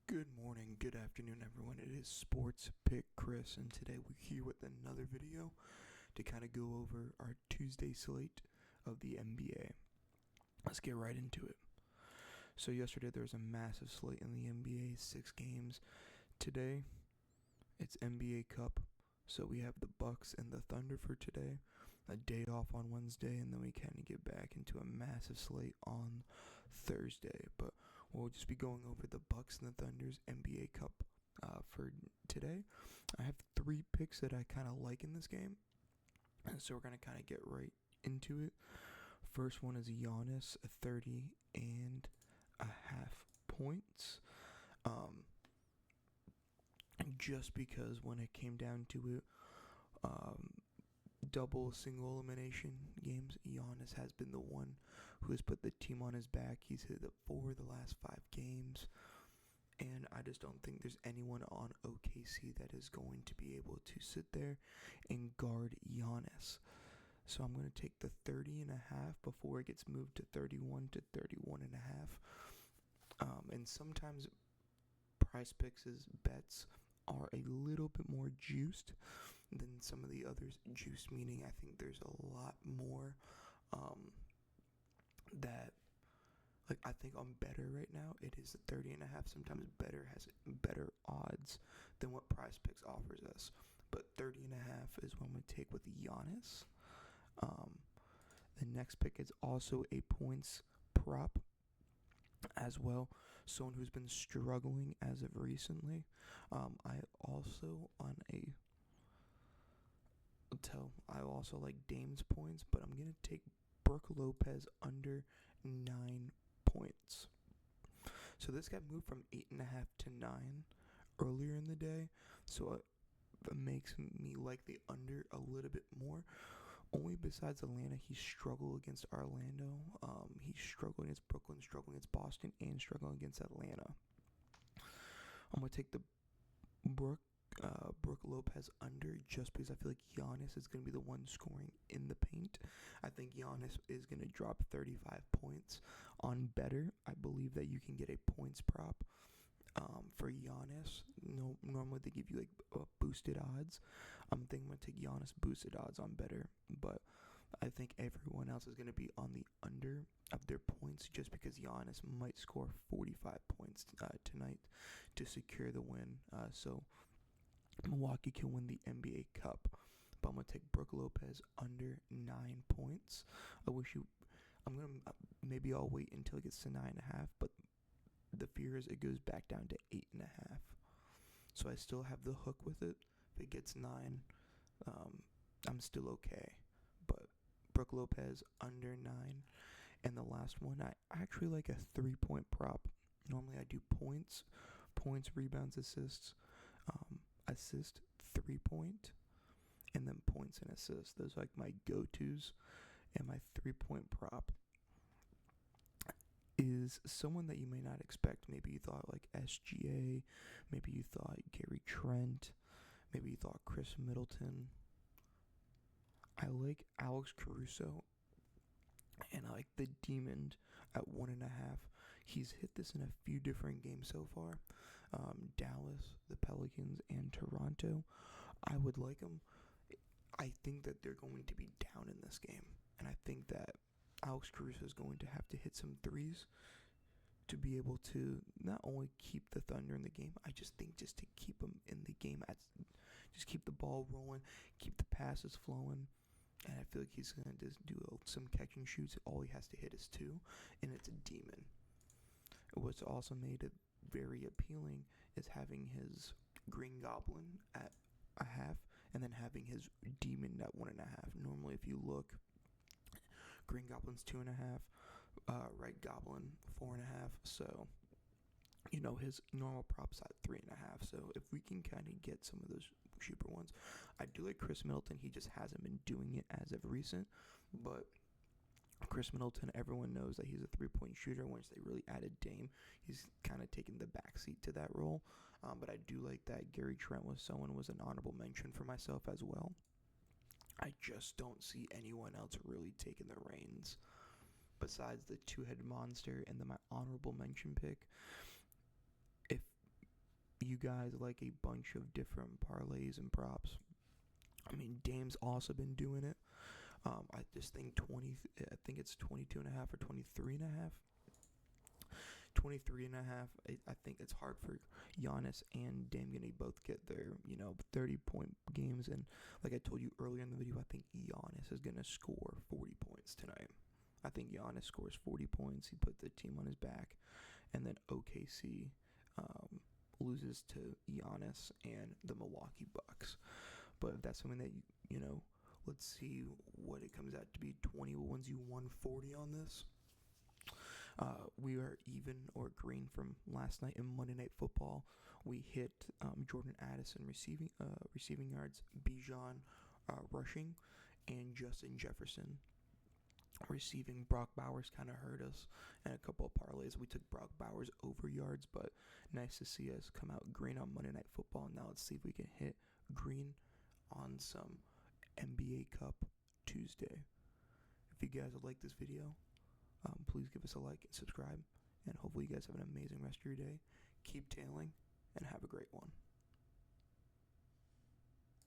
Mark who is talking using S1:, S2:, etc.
S1: Good morning, good afternoon, everyone. It is Sports Pick Chris, and today we're here with another video to kind of go over our Tuesday slate of the NBA. Let's get right into it. So yesterday there was a massive slate in the NBA, 6 games. Today, it's NBA Cup. So we have the Bucks and the Thunder for today, a day off on Wednesday, and then we kind of get back into a massive slate on Thursday. But we'll just be going over the Bucks and the Thunder's NBA Cup for today. I have 3 picks that I kind of like in this game, and so we're going to kind of get right into it. First one is Giannis, 30.5 points. Just because when it came down to it, double, single elimination games, Giannis has been the one who has put the team on his back. He's hit it 4 of the last 5 games, and I just don't think there's anyone on OKC that is going to be able to sit there and guard Giannis. So I'm going to take the 30.5 before it gets moved to 31 to 31.5. And sometimes Prize Picks' bets are a little bit more juiced than some of the others. Juiced meaning I think there's a lot more that, like, I think on better right now, it is 30.5. Sometimes better has better odds than what Prize Picks offers us. But 30.5 is what I'm going to take with Giannis. The next pick is also a points prop as well, someone who's been struggling as of recently. I also like Dame's points, but I'm gonna take Brook Lopez under 9 points. So this got moved from 8.5 to 9 earlier in the day, so it makes me like the under a little bit more. Only besides Atlanta, he struggled against Orlando. He struggled against Brooklyn, struggled against Boston, and struggled against Atlanta. I'm going to take the Brook Lopez under just because I feel like Giannis is going to be the one scoring in the paint. I think Giannis is going to drop 35 points on better. I believe that you can get a points prop for Giannis. Normally they give you like boosted odds. I'm thinking I'm going to take Giannis boosted odds on better, but I think everyone else is going to be on the under of their points just because Giannis might score 45 points tonight to secure the win. So Milwaukee can win the NBA Cup, but I'm going to take Brook Lopez under 9 points. Maybe I'll wait until it gets to 9.5, but the fear is it goes back down to 8.5. So I still have the hook with it. If it gets 9, I'm still okay. But Brook Lopez under 9. And the last one, I actually like a 3-point prop. Normally I do points, rebounds, assists, 3-point, and then points and assists. Those are like my go-tos. And my 3-point prop is someone that you may not expect. Maybe you thought like SGA, maybe you thought Gary Trent, maybe you thought Chris Middleton. I like Alex Caruso, and I like the Demon at 1.5. He's hit this in a few different games so far. Dallas, the Pelicans, and Toronto. I would like him. I think that they're going to be down in this game, and I think that Alex Caruso is going to have to hit some threes to be able to not only keep the Thunder in the game, I just think just to keep them in the game, just keep the ball rolling, keep the passes flowing, and I feel like he's going to just do some catch and shoots. All he has to hit is 2, and it's a Demon. What's also made it very appealing is having his Green Goblin at 0.5 and then having his Demon at 1.5. Normally, if you look, Green Goblin's 2.5, Red Goblin 4.5. So, his normal prop's at 3.5. So if we can kind of get some of those cheaper ones, I do like Chris Middleton. He just hasn't been doing it as of recent, but Chris Middleton, everyone knows that he's a 3-point shooter. Once they really added Dame, he's kind of taken the backseat to that role. But I do like that Gary Trent was an honorable mention for myself as well. I just don't see anyone else really taking the reins besides the two-headed monster and then my honorable mention pick. If guys like a bunch of different parlays and props. I mean, Dame's also been doing it. I just think I think it's 22 and a half or 23 and a half. 23 and a half. I think it's hard for Giannis and Dame to both get their 30-point games. And like I told you earlier in the video, I think Giannis is gonna score 40 points tonight. I think Giannis scores 40 points. He put the team on his back, and then OKC loses to Giannis and the Milwaukee Bucks. But if that's something that let's see what it comes out to be. 20 wins you 140 on this. We are even or green from last night in Monday Night Football. We hit Jordan Addison receiving yards, Bijan rushing, and Justin Jefferson receiving. Brock Bowers kind of hurt us, and a couple of parlays. We took Brock Bowers over yards, but nice to see us come out green on Monday Night Football. Now let's see if we can hit green on some NBA Cup Tuesday. If you guys would like this video, please give us a like and subscribe, and hopefully you guys have an amazing rest of your day. Keep tailing, and have a great one.